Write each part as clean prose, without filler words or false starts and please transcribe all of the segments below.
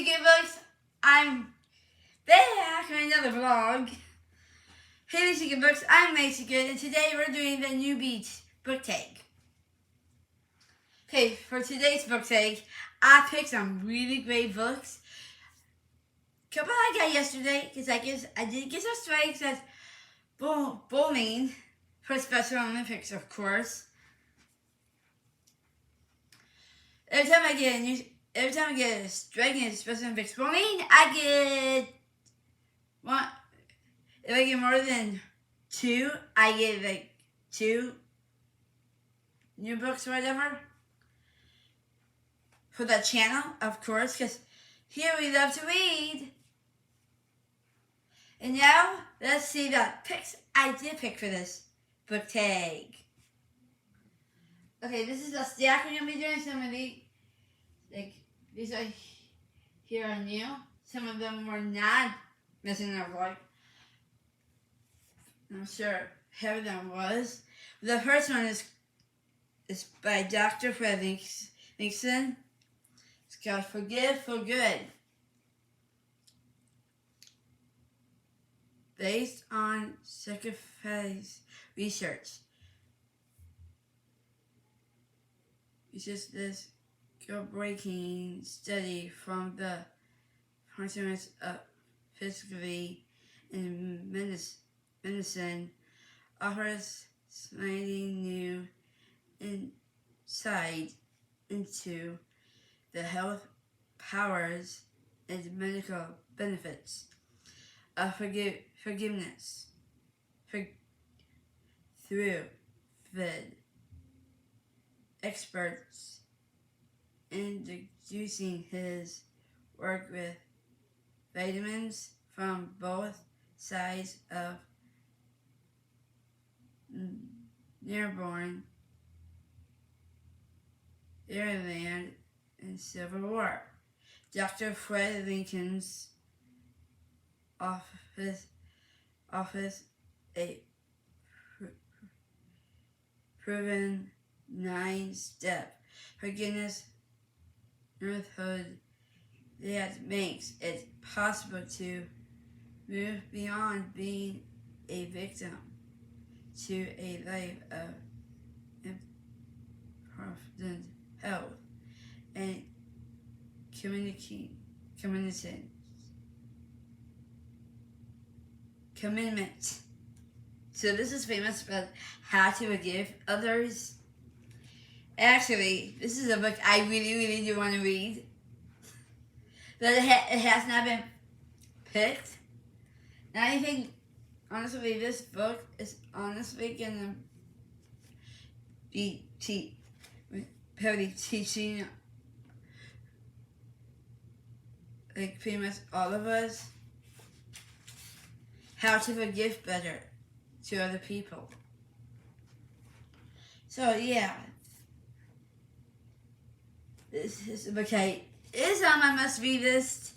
Secret Books. I'm back with another vlog. Hey, Secret Books. I'm Secret, and today we're doing the Newbie book tag. Okay, for today's book tag, I picked some really great books. Couple I got yesterday, because I did get some strikes at bowling for Special Olympics, of course. Every time I get a strike in Special Olympics bowling, I get one. If I get more than two, I get like 2 new books or whatever for the channel, of course, because here we love to read. And now, let's see the picks I did pick for this book tag. Okay, this is a stack we're going to be doing. Some of these are here are new. Some of them were not missing their vlog. I'm sure half of them was. The first one is by Dr. Fred Nixon. It's called Forgive for Good. Based on psychopathy research. It's just this groundbreaking study from the Department of Physically and Medicine offers smiling new insight into the health powers and medical benefits of forgiveness through the experts introducing his work with vitamins from both sides of newborn Ireland and Civil War. Dr. Fred Lincoln's office a proven 9-step forgiveness method that makes it possible to move beyond being a victim to a life of improved health and commitment. So this is famous about how to forgive others. Actually, this is a book I really do want to read. But it has not been picked. And I think, honestly, this book is honestly going to be probably teaching like pretty much all of us how to forgive better to other people. So yeah, this is a book is on my must-read list.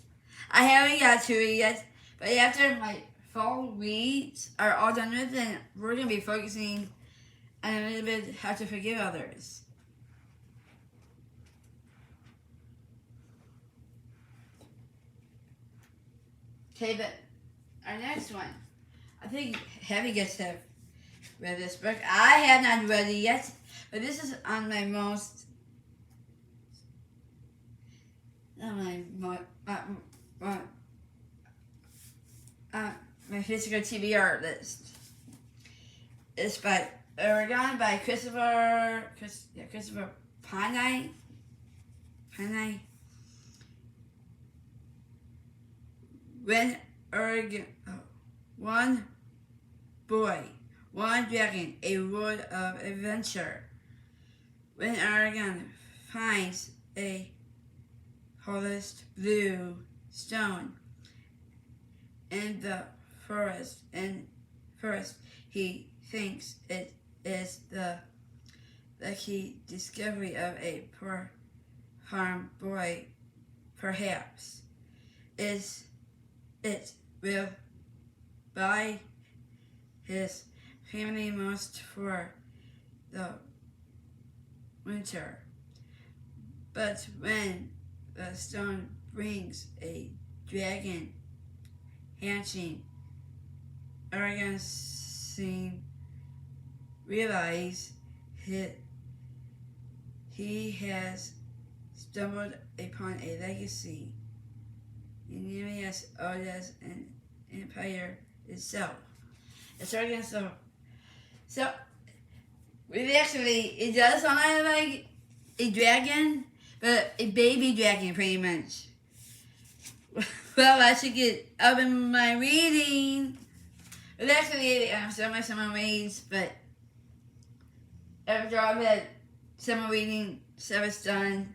I haven't got to it yet, but after my fall reads are all done with, then we're going to be focusing on a little bit how to forgive others. Okay, but our next one, I think heavy guests have read this book. I have not read it yet, but this is on my my physical TBR list. It's by Oregon by Christopher Panay. When Oregon, one boy, one dragon, a world of adventure. When Oregon finds a polished blue stone in the forest, he thinks it is the lucky discovery of a poor farm boy. Perhaps it will buy his family most for the winter. But when the stone brings a dragon hatching. Argon scene realize he has stumbled upon a legacy nearly as old as an empire itself. It's Argon so really actually it does sound like a dragon, but a baby dragon pretty much. Well, I should get up in my reading. Well, actually, still my summer reads, but after all that summer reading stuff is done,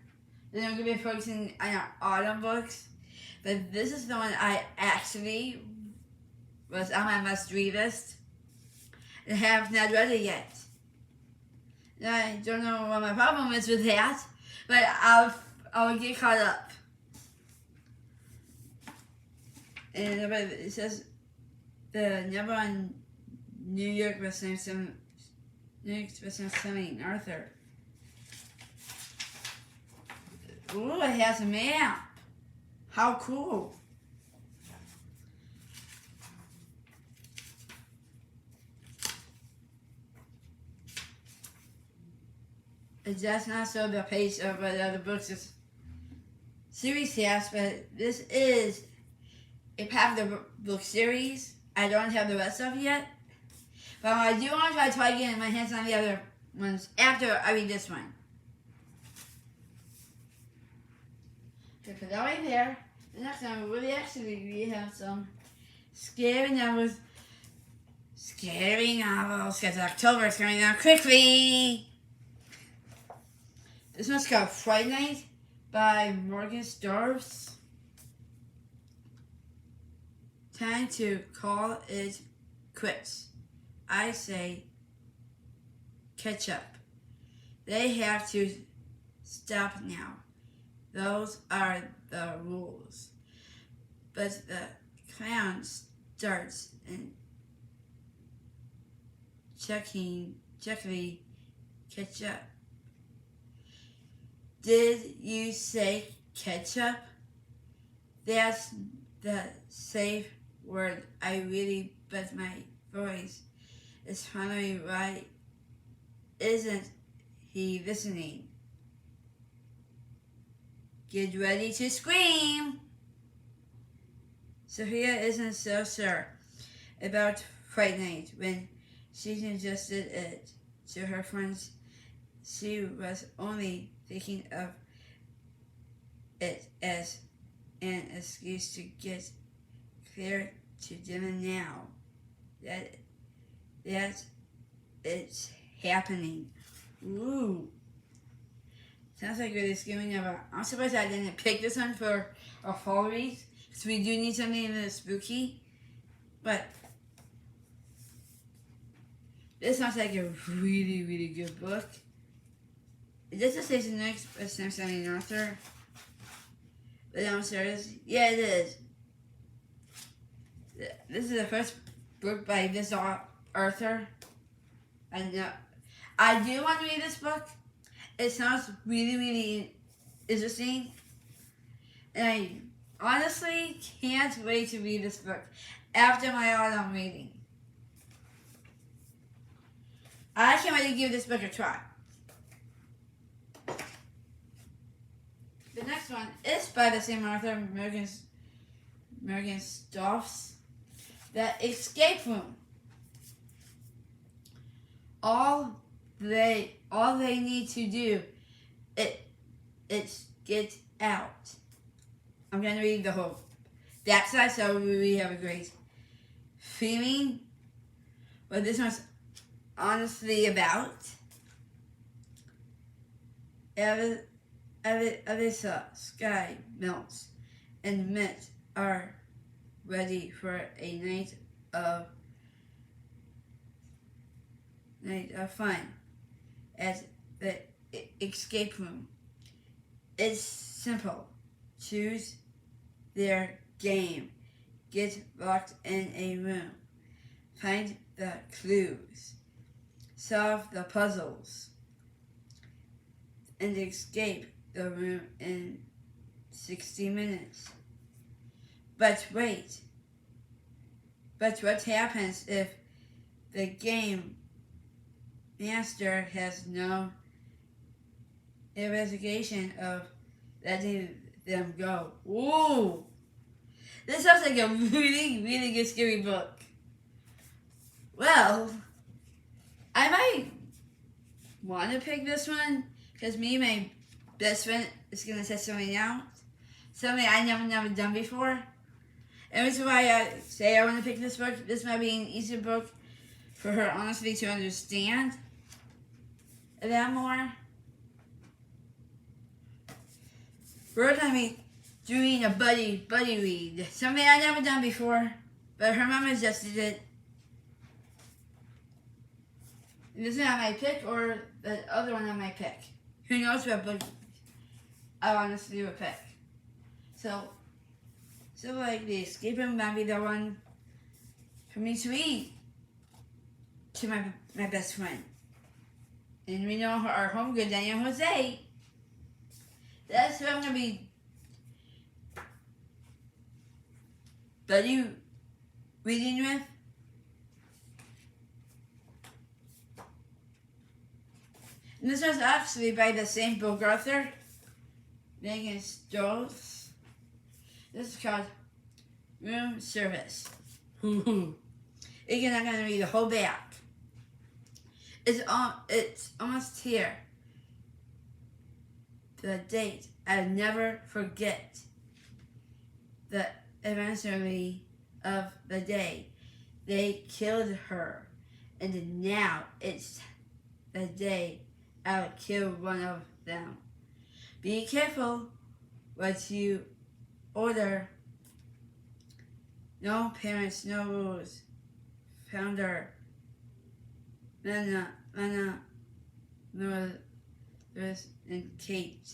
then I'm going to be focusing on our autumn books. But this is the one I actually was on my must-read list and have not read it yet. And I don't know what my problem is with that, but I'll get caught up. And it says the number on New York bestselling Arthur. Ooh, it has a map. How cool. It does not show the page of what the other books this series has, but this is a part of the book series. I don't have the rest of it yet, but I do want to try getting my hands on the other ones after I read this one. Okay, put that right there. The next one, we have some scary novels. Scary novels, because October is coming out quickly. This one's called Fright Night by Morgan Storrs. Time to call it quits. I say catch up. They have to stop now. Those are the rules. But the clown starts and checking catch up. Did you say ketchup? That's the safe word. I really, but my voice is finally right. Isn't he listening? Get ready to scream. Sophia isn't so sure about Fright Night when she suggested it to her friends. She was only thinking of it as an excuse to get clear to dinner now. That it's happening. Ooh. Sounds like really screaming about. I'm surprised I didn't pick this one for a fall read, because we do need something that's spooky. But this sounds like a really, really good book. It doesn't say the next bestselling author, but I'm serious. Yeah, it is. This is the first book by this author. And I do want to read this book. It sounds really, really interesting. And I honestly can't wait to read this book after my autumn reading. I can't wait to give this book a try. The next one is by the same author, Morgan Storrs. The Escape Room. All they need to do it's get out. I'm gonna read the whole backside so we have a great feeling what this one's honestly about. Alyssa, sky melts, and Mitt are ready for a night of fun at the escape room. It's simple. Choose their game. Get locked in a room. Find the clues. Solve the puzzles. And escape the room in 60 minutes. But wait. But what happens if the game master has no investigation of letting them go? Ooh! This sounds like a really, really good scary book. Well, I might want to pick this one because me and my best friend is going to test something out. Something I never done before. And that's why I say I want to pick this book. This might be an easier book for her, honestly, to understand a lot more. We're going to be doing a buddy read. Something I never done before, but her mama suggested it. And this is not my pick, or the other one on my pick. Who knows what book I honestly would pick. So like the escape room might be the one for me to read to my best friend. And we know our home good Daniel Jose. That's who I'm gonna be buddy reading with. And this was actually by the same book author, Megan Stoltz. This is called Room Service. Again, I'm going to read the whole back. It's almost here. The date I'll never forget. The anniversary of the day they killed her. And now it's the day I'll kill one of them. Be careful what you order. No parents, no rules. Founder Lana, Lois, and Kate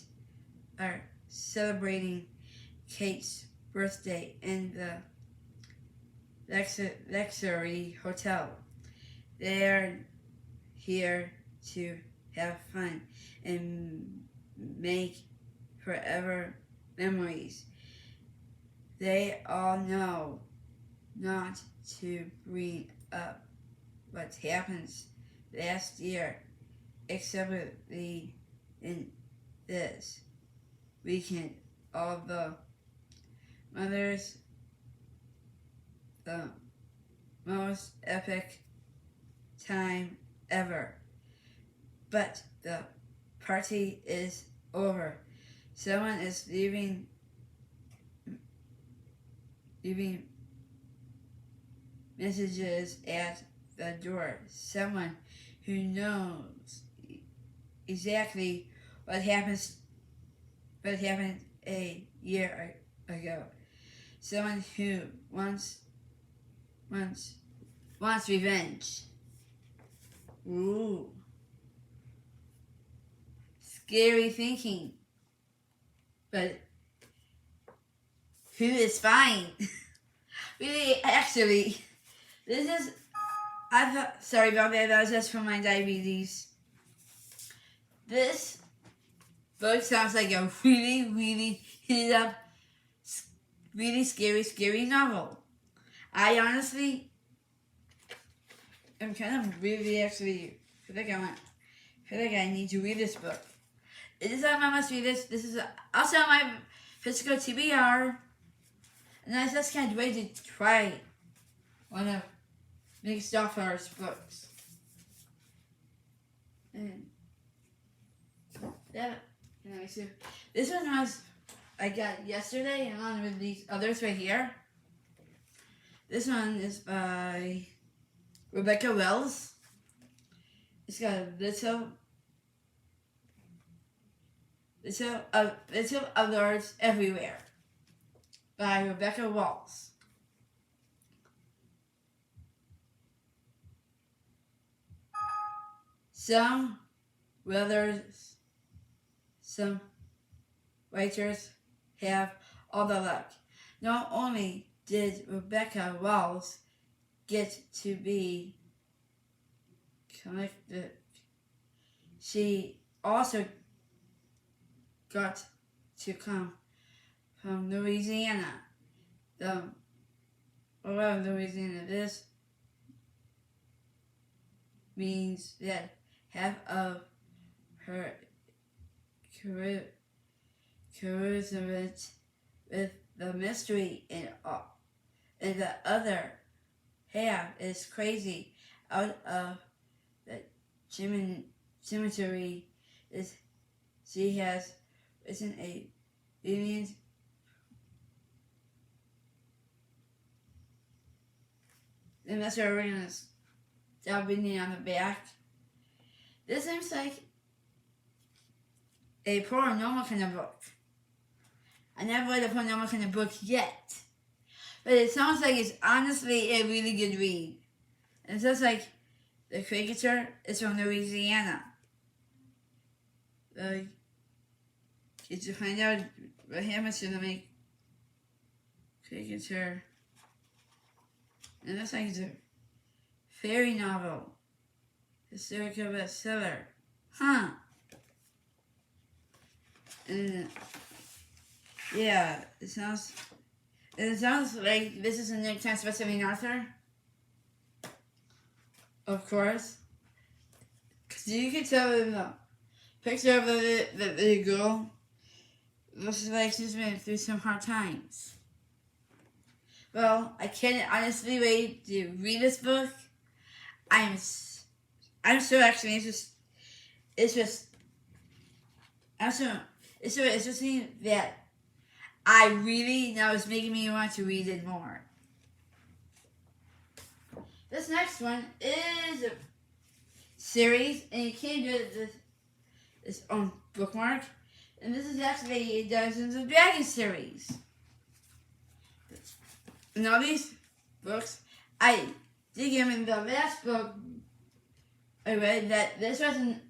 are celebrating Kate's birthday in the luxury hotel. They're here to have fun and make forever memories. They all know not to bring up what happens last year, except in this weekend. All the mothers, the most epic time ever. But the party is over. Someone is leaving messages at the door. Someone who knows exactly what happened a year ago. Someone who wants revenge. Ooh. Scary thinking. But who is fine? Really, actually, this is, sorry about that, that was just from my diabetes. This book sounds like a really, really heated up, really scary novel. I honestly am kind of really actually feel like I need to read this book. It is on my must read this. This is also on my physical TBR. And I just can't wait to try one of Nick Stoffer's books. And yeah, so this one was I got yesterday, and on with these others right here. This one is by Rebecca Wells. It's got a little alerts everywhere by Rebecca Wells. Some writers have all the luck. Not only did Rebecca Wells get to be connected, she also got to come from Louisiana. Louisiana. This means that half of her charisma with the mystery and the other half is crazy out of the cemetery. She has written a billion. And that's where we're gonna start reading on the back. This seems like a paranormal kind of book. I never read a paranormal kind of book yet. But it sounds like it's honestly a really good read. And it says like the cricketer is from Louisiana. Did you find out what happens to the make cricketer? And that's like a fairy novel. Historical bestseller. Huh. And yeah, it sounds like this is a New York Times bestselling author. Of course. Because you can tell in the picture of the girl looks like she's been through some hard times. Well, I can't honestly wait to read this book. I'm so actually it's so interesting that I really now it's making me want to read it more. This next one is a series, and you can't do this on bookmark. And this is actually a Dungeons and Dragons series. And all these books, I did give in the last book I read that this wasn't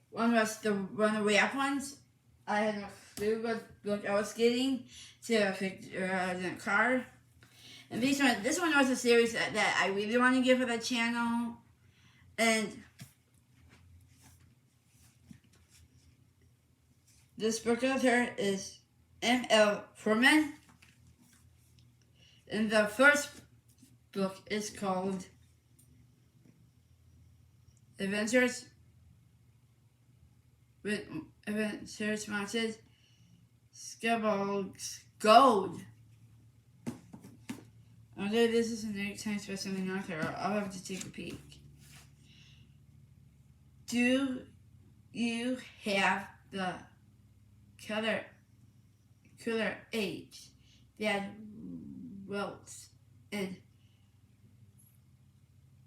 one was the runaway up ones. I had no clue what book I was getting to pick the card. And this one was a series that I really want to give for the channel. And this book author is M.L. Furman. And the first book is called Adventures Wanted Scribers Gold. Although this is a New York Times bestselling author, I'll have to take a peek. Do you have the killer age that wilts and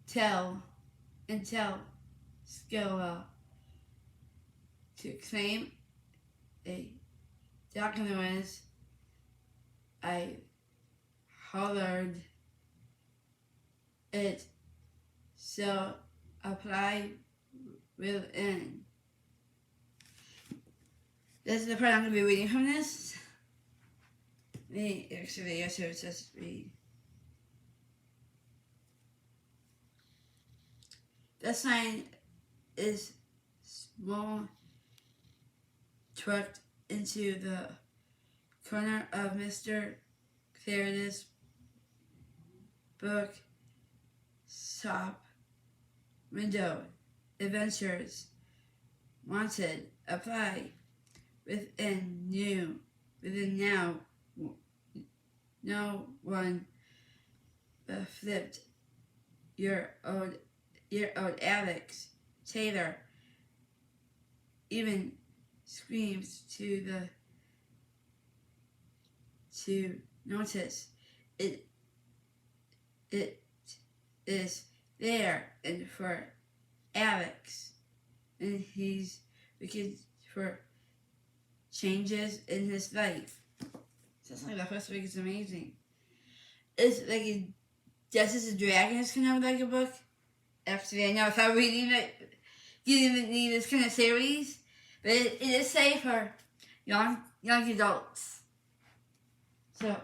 tell skill to claim a document? I hollered it, so apply within. This is the part I'm going to be reading from this. Actually, yes, it says read. The sign is small, tucked into the corner of Mr. Claridge's book shop window. Adventures wanted. Apply within now. No one flipped your old Alex Taylor even screams to notice it is there and for Alex, and he's looking for changes in his life. Sounds like the first week is amazing. It's like a Justice and Dragons kind of like a book. Actually, I know if I'm reading it, you didn't need this kind of series, but it is safe for young adults. So,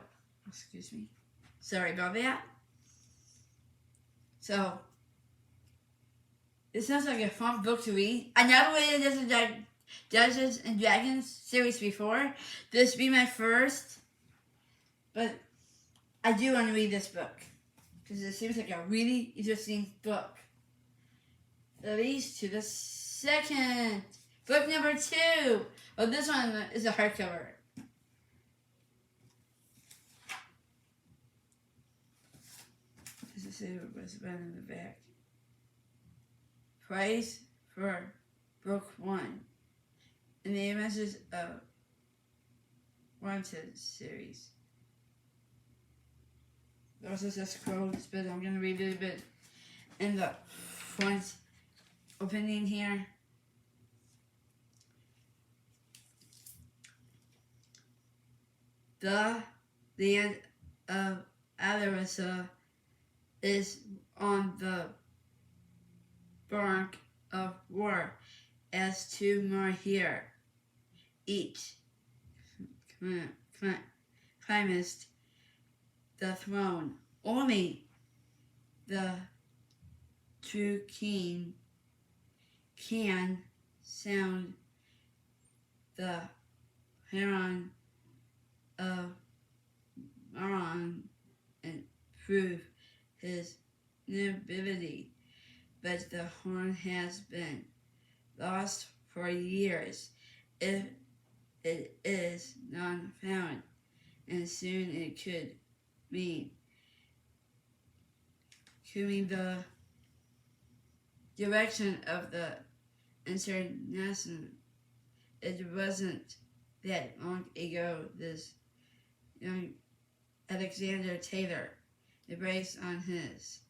excuse me. Sorry about that. So, it sounds like a fun book to read. I never read Dungeons and Dragons series before. This will be my first, but I do want to read this book because it seems like a really interesting book. At least to the second book number 2. Well, this one is a hardcover. This is what's been in the back. Price for book 1. And the images of Wanted series. Also says quotes, but I'm going to read it a bit in the front opening here. The land of Alarissa is on the brink of war, as 2 more here. Each climbed the throne. Only the true king can sound the horn of Maron and prove his nobility, but the horn has been lost for years. If it is not found, and soon it could mean the direction of the international. It wasn't that long ago this young Alexander Taylor embraced on his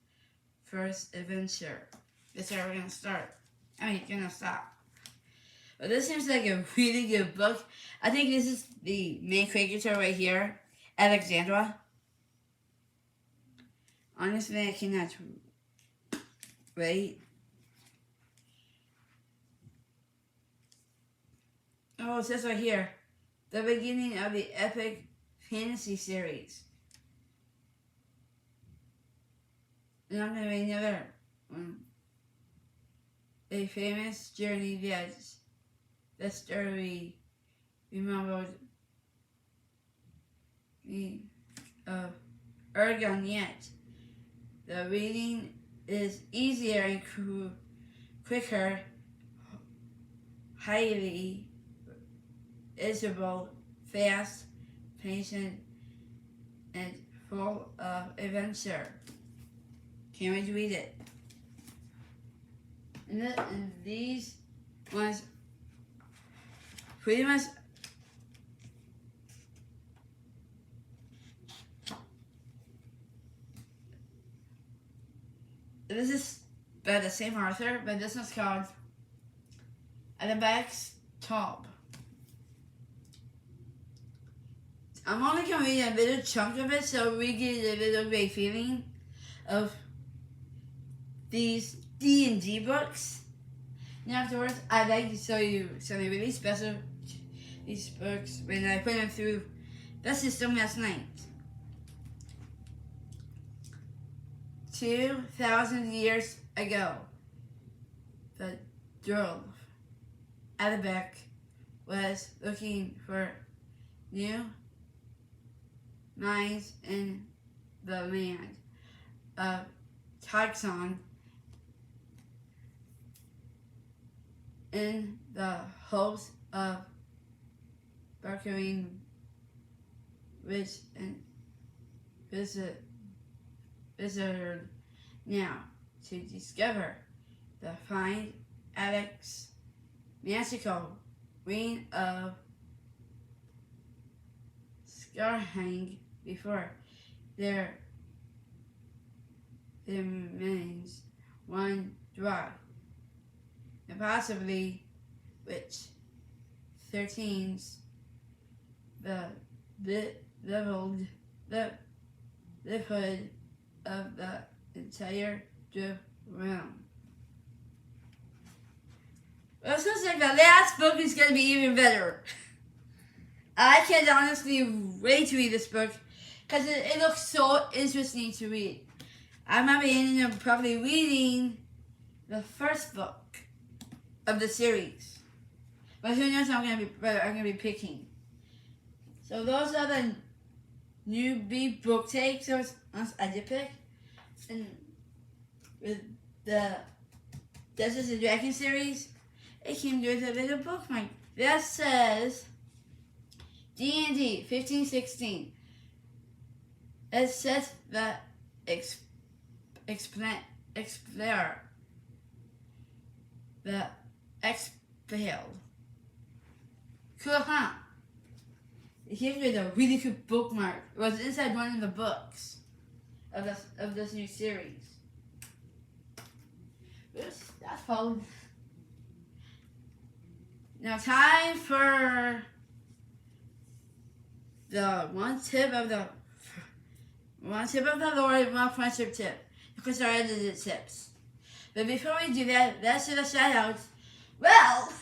first adventure. That's where we're gonna start. Gonna stop. But this seems like a really good book. I think this is the main character right here, Alexandra. Honestly, I cannot wait. Oh, it says right here, the beginning of the epic fantasy series. And I'm going to read another one. A famous journey that's the story remembered me of Ergon yet. The reading is easier and quicker, highly visible, fast, patient, and full of adventure. Can't wait to read it. And these ones pretty much this is by the same author, but this one's called Adabax Top. I'm only going to read a little chunk of it so we get a little great feeling of these D&D books. And afterwards, I'd like to show you something really special. These books, when I put them through the system last night. 2,000 years ago, the dwarf Adabax was looking for new mines in the land of Taxon in the hopes of bartering rich and visitor now to discover the fine Alex magical ring of Scarhang before there remains one drop, and possibly which 13's the leveled livelihood of the entire drift realm. Well, it looks like the last book is going to be even better. I can't honestly wait to read this book because it looks so interesting to read. I might be ending up probably reading the first book of the series. But who knows what I'm gonna be picking. So those are the Newbie book takes I did pick. And with the Dungeons and Dragons series, it came with a little bookmark that says D&D 1516. It says that expelled. Cool, huh? It came with a really cool bookmark. It was inside one of the books of this new series. Oops, that's falling. Now time for the one tip of the Lord, one friendship tip. Because our edited tips. But before we do that, let's do the shout outs. Well,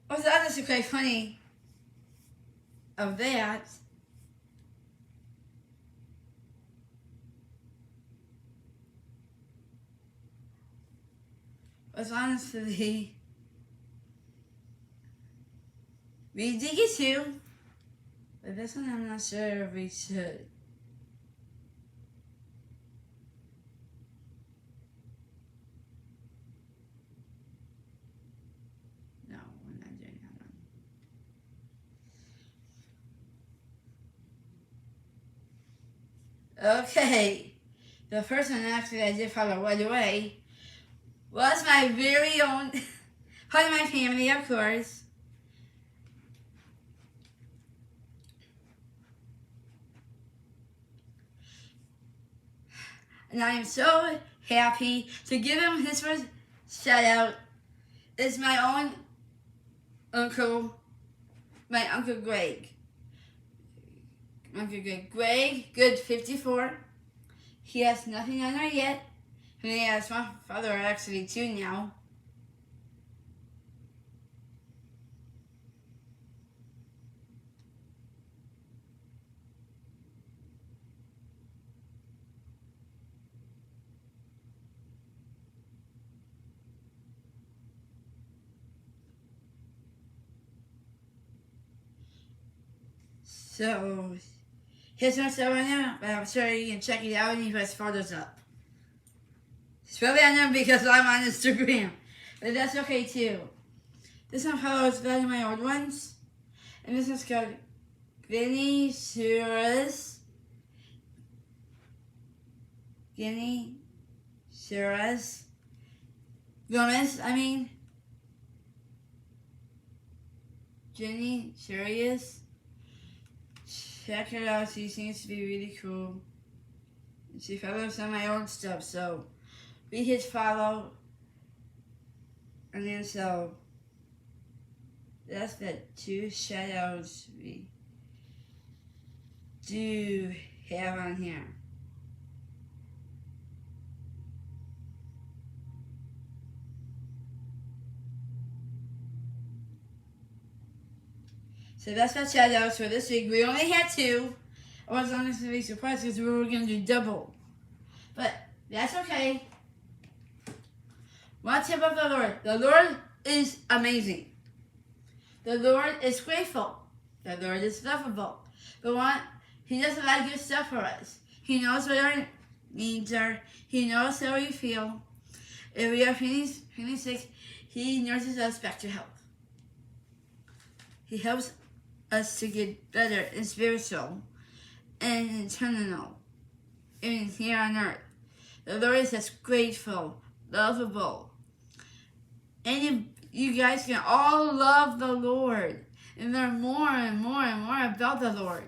I was honestly quite funny of that. Was honestly we did it too, but this one I'm not sure if we should. No, we're not doing that one. Okay, the first one actually I did follow right away was my very own part of my family, of course. And I am so happy to give him his first shout out. It's my own uncle, my Uncle Greg. Greg, good 54. He has nothing on there yet. And he has my father actually too now. So, here's my stuff right now, but I'm sure you can check it out and he puts photos up. It's probably on them because I'm on Instagram, but that's okay too. This one follows one of my old ones, and this one's called Guinea Shiraz. Gomez, I mean. Jenny Shiraz. Check her out, she seems to be really cool. And she follows some of my own stuff, so we hit follow. And then so that's the two shout outs we do have on here. So that's my shout outs for this week. We only had two. I was honestly surprised because we were going to do double. But that's okay. One tip of the Lord. The Lord is amazing. The Lord is grateful. The Lord is lovable. But He does a lot of good stuff for us. He knows what our needs are. He knows how we feel. If we are feeling sick, He nurses us back to health. He helps us to get better in spiritual and eternal, and here on earth. The Lord is just grateful, lovable. And you guys can all love the Lord and learn more and more and more about the Lord.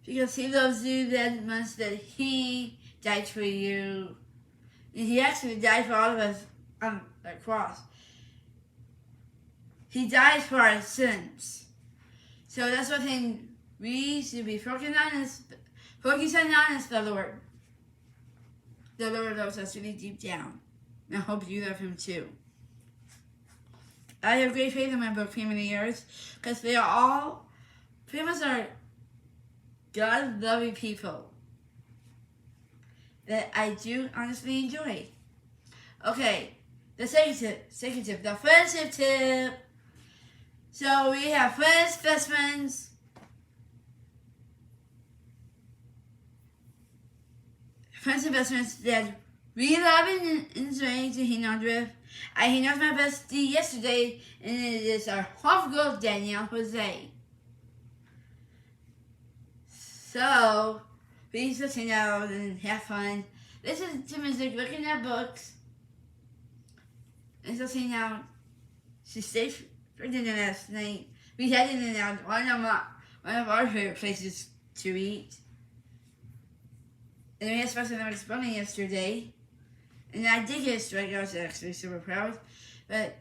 Because He loves you that much that He died for you. And He actually died for all of us on the cross. He died for our sins. So that's one thing we should be focusing on is the Lord. The Lord loves us really deep down. And I hope you love Him too. I have great faith in my book family years because they are all pretty much are God-loving people that I do honestly enjoy. Okay, the second tip, the friendship tip. So we have friends, best friends, and best friends that we love and enjoy to hang out with. I hang out with my bestie yesterday, and it is our half girl, Danielle Jose. So, we just hang out and have fun, listen to music, looking at books, and just hang out. She stayed for dinner last night. We had dinner out one of our favorite places to eat. And we had special numbers bunny yesterday. And I did get a strike. I was actually super proud. But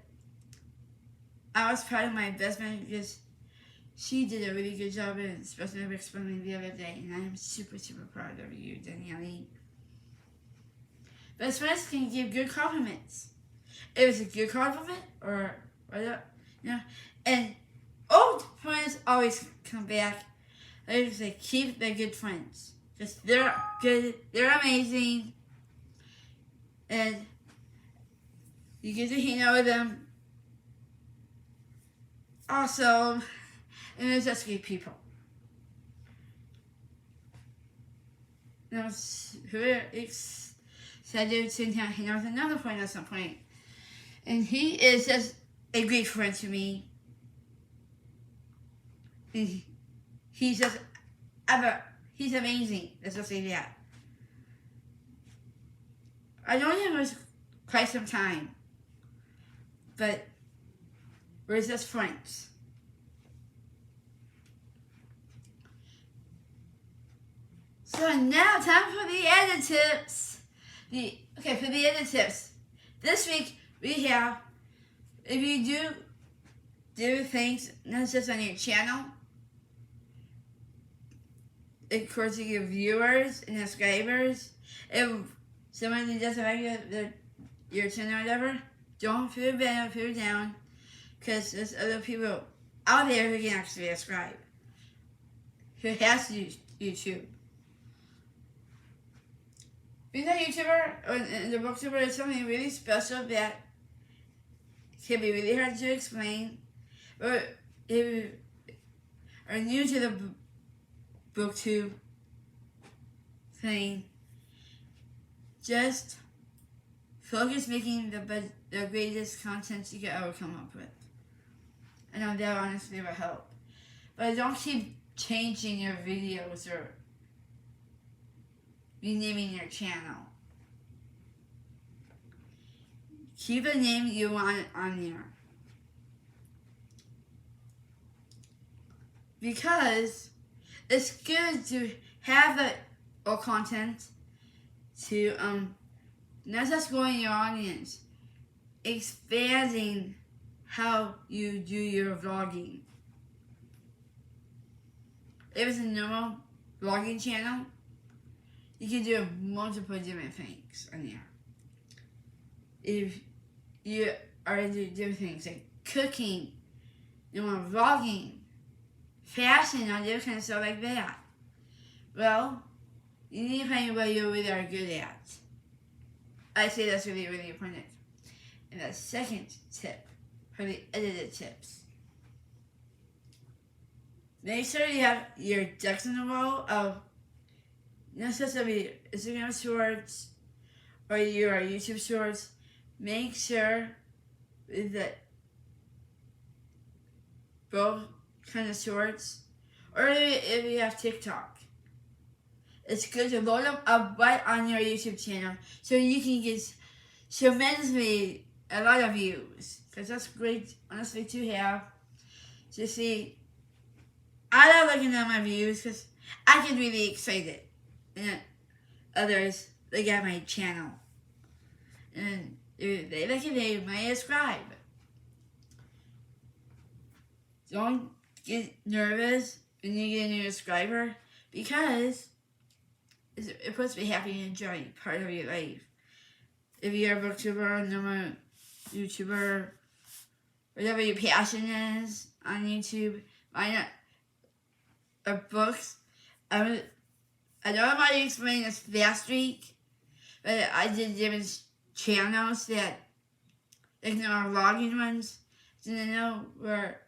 I was proud of my best friend because she did a really good job in special numbers bunny the other day. And I am super, super proud of you, Danielle. Best friends can give good compliments. It was a good compliment or whatever, you know. And old friends always come back. I just say keep the good friends. Just they're good, they're amazing, and you get to hang out with them. Also, and they're just good people. Now, who are excited to hang out with another friend at some point. And he is just a great friend to me. And he's just he's amazing. Let's just say that. I known him for quite some time, but we're just friends. So now time for the edit tips. For the edit tips. This week we have, if you do things not just on your channel, of course you give viewers and subscribers. If someone doesn't like your channel or whatever, don't feel bad, don't feel down, because there's other people out there who can actually subscribe, who has to use YouTube. Being a YouTuber or the booktuber is something really special that can be really hard to explain. Or if you are new to the booktube thing, just focus making the greatest content you could ever come up with. I know that honestly will help. But don't keep changing your videos or renaming your channel. Keep a name you want on there. Because it's good to have the content to not just growing your audience, expanding how you do your vlogging. If it's a normal vlogging channel, you can do multiple different things on there. If you are into different things like cooking, you want vlogging, fashion, all different kind of stuff like that, well, you need to find what you really are good at. I say that's really, really important. And the second tip for the edited tips. Make sure you have your ducks in a row of not just of your Instagram shorts or your YouTube shorts. Make sure that both kind of shorts, or if you have TikTok, it's good to load them up right on your YouTube channel so you can get tremendously a lot of views. Because that's great, honestly, to have. To see, I love looking at my views because I get really excited. And others look at my channel. And if they like it, they might subscribe. Don't get nervous when you get a new subscriber, because it's supposed to be happy and joy, part of your life. If you're a booktuber, normal YouTuber, whatever your passion is on YouTube, why not? Or books. I know I might explain this last week, but I did different channels that, like, vlogging ones, didn't know where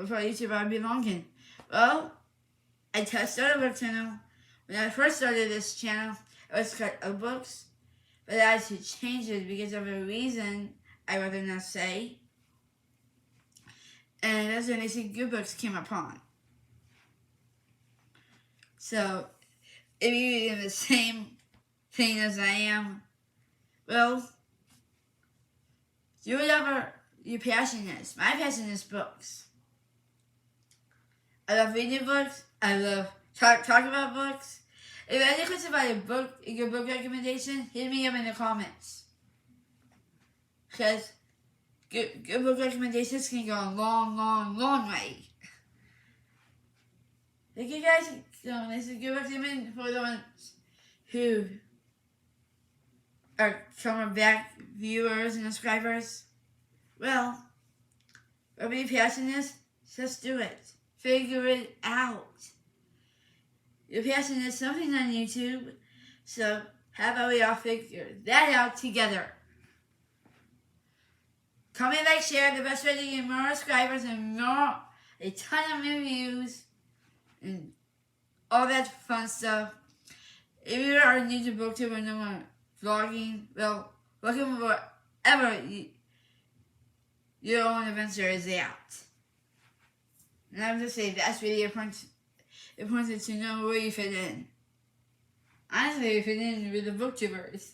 for YouTube I belong in? Well, I started a book channel. When I first started this channel, it was called books, but I had to change it because of a reason I rather not say. And that's when good books came upon. So, if you're in the same thing as I am, well, do whatever your passion is. My passion is books. I love reading books. I love talk about books. If you have any questions about a good book recommendation, hit me up in the comments. Because good book recommendations can go a long way. Thank you guys. So this is a good recommendation for the ones who are coming back viewers and subscribers. Well, whatever your passion is, just do it. Figure it out. Your passion is something on YouTube, so how about we all figure that out together? Comment, like, share. The best way to get more subscribers and a ton of reviews and all that fun stuff. If you are new to booktube or no vlogging, well, welcome to whatever your own adventure is out. And I would just say that's really important to know where you fit in. Honestly, you fit in with the booktubers.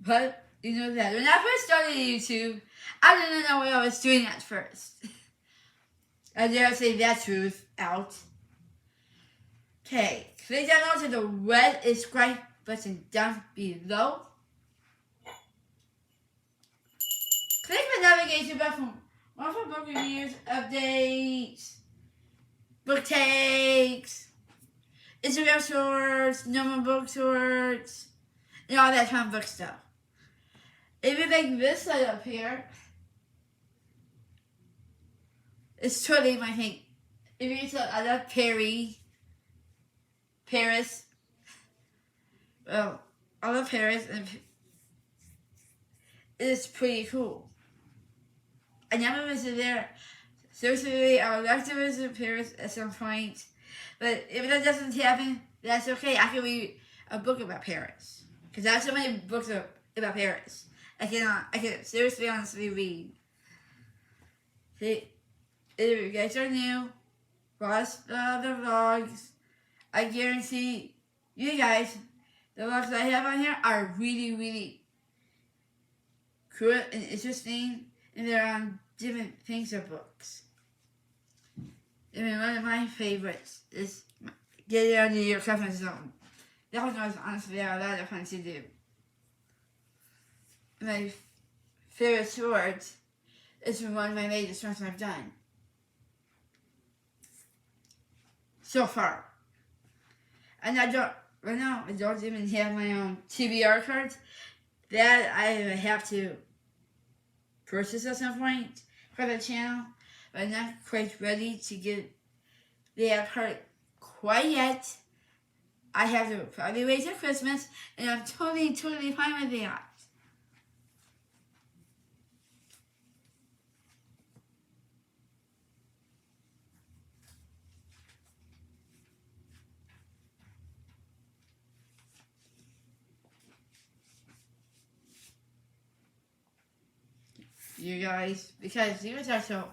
But you know that when I first started YouTube, I didn't know what I was doing at first. I dare say that truth out. Okay, click down to the red subscribe button down below. Click the navigation button for book reviews, updates, book takes, Instagram shorts, normal book shorts, and all that fun book stuff. If you like this setup here, it's totally my thing. If you said I love Paris. Well, I love Paris, and it's pretty cool. I never visited there. Seriously, I would like to visit Paris at some point. But if that doesn't happen, that's okay. I can read a book about Paris. Because I have so many books about Paris. I can seriously, honestly read. See, if you guys are new, watch the vlogs. I guarantee you guys, the vlogs I have on here are really cool and interesting. And they're on different things of books. I mean, one of my favorites is Get Out of Your Comfort Zone. That one was honestly a lot of fun to do. My favorite short is from one of my latest ones I've done so far. And I don't even have my own TBR cards. That I have to purchase at some point for the channel, but I'm not quite ready to get that card quite yet. I have to probably wait till Christmas, and I'm totally fine with that. You guys, because you guys are so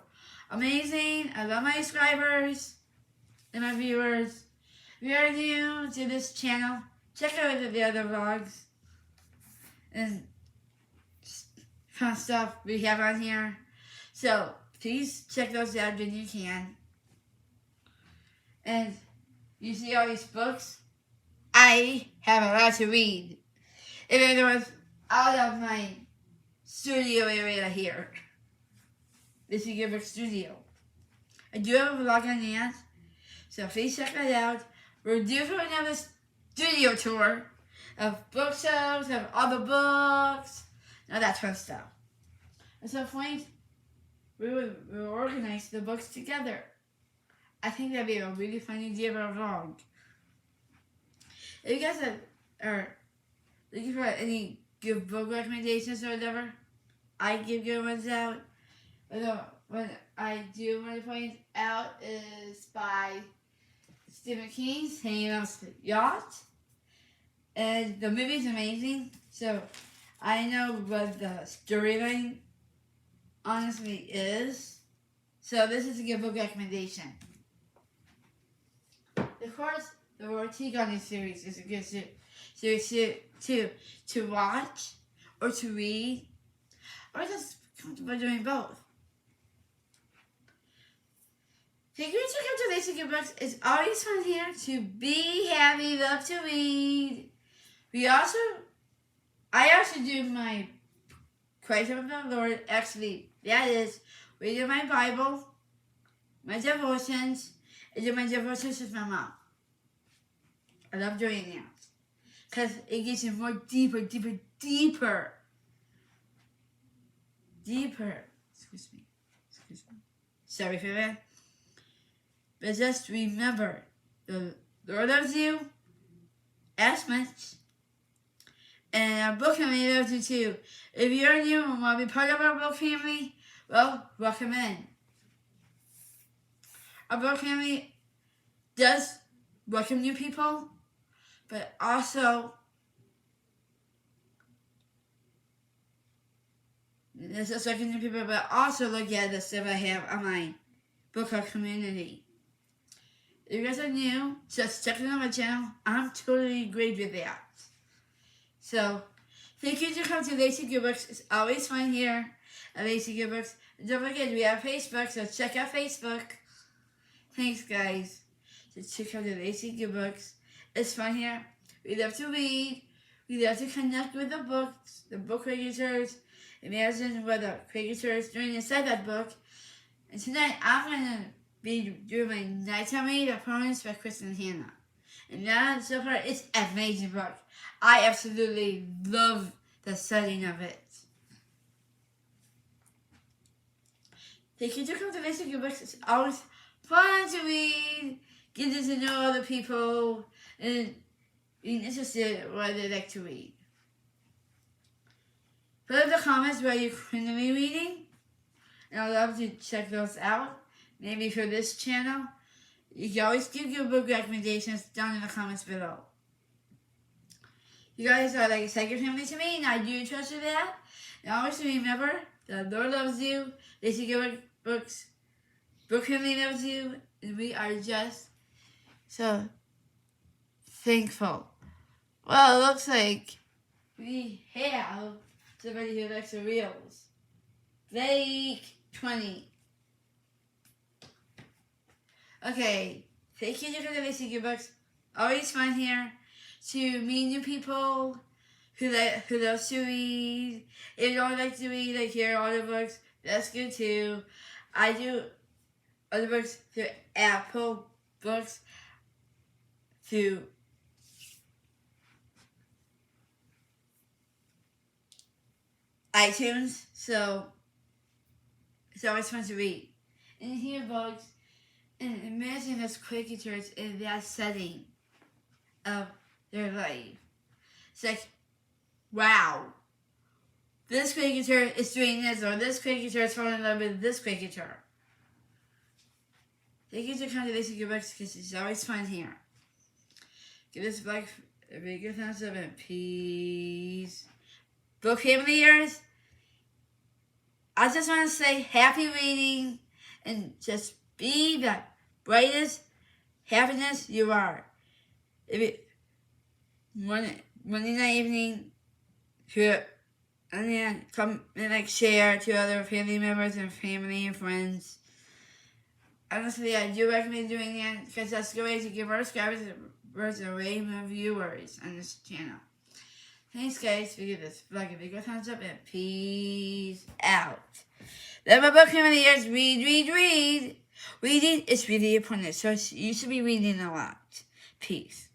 amazing. I love my subscribers and my viewers. If you are new to this channel, check out the other vlogs and fun stuff we have on here. So please check those out when you can. And you see all these books? I have a lot to read. If it was out of my studio area here. This is Goodreads Studio. I do have a vlog on that, so please check that out. We're due for another studio tour of bookshelves, of all the books, and all that fun stuff. At some point, we'll organize the books together. I think that'd be a really fun idea for a vlog. If you guys are looking for any good book recommendations or whatever, I give good ones out. One what I do want to point out is by Stephen King's Hanging on the Yacht. And the movie's amazing. So I know what the storyline honestly is. So this is a good book recommendation. Of course, the Ortega on this series is a good series to watch or to read or just comfortable doing both. Thank you for coming to Lacey Good Books. It's always fun here to be happy, love to read. I also do my Christ of the Lord. Actually, that is reading my Bible, my devotions, and do my devotions with my mom. I love doing that because it gets you more deeper. Excuse me. Sorry for that. But just remember, the Lord loves you as much. And our book family loves you too. If you're new and want to be part of our book family, well, welcome in. Our book family does welcome new people, but also look at the stuff I have on my book club community. If you guys are new, just check it on my channel. I'm totally great with that. So, thank you for coming to Lacey Good Books. It's always fun here at Lacey Good Books. And don't forget, we have Facebook, so check out Facebook. Thanks, guys. So check out the Lacey Good Books. It's fun here. We love to read. We love to connect with the books, the book creators. Imagine what the creators doing inside that book. And tonight, I'm going to be doing my nighttime read of Poems by Kristen and Hannah. And that, so far, it's an amazing book. I absolutely love the setting of it. Thank you for coming to Lacey Good Books. It's always fun to read, getting to know other people, and being interested in what they like to read. Put in the comments where you're going to be reading, and I'd love to check those out. Maybe for this channel. You can always give your book recommendations down in the comments below. You guys are like a second family to me, and I do trust you that. And always remember, the Lord loves you, Lacey Good Books, book family loves you, and we are just so thankful. Well, it looks like we have somebody who likes the reels. Blake 20. Okay, thank you for the Lacey Good Books. Always fun here to meet new people who love to read. If you don't like to read, like hear audiobooks, that's good too. I do audiobooks through Apple Books, through iTunes, so it's always fun to read and hear books. And imagine those cricketers in that setting of their life. It's like, wow, this cricketer is doing this, or this cricketer is falling in love with this cricketer. Thank you for coming to Lacey Good Books because it's always fun here. Give this vlog a big thumbs up and peace. Book family years, I just want to say happy reading and just be the brightest happiness you are. If it Monday night evening, and then come and share to other family members and family and friends. Honestly, I do recommend doing that because that's a good way to give our subscribers a rate of viewers on this channel. Thanks, guys, for giving this vlog a big thumbs up and peace out. Love my book family years. Read. Reading is really important, so you should be reading a lot. Peace.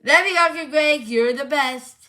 Love you, Dr. Greg. You're the best.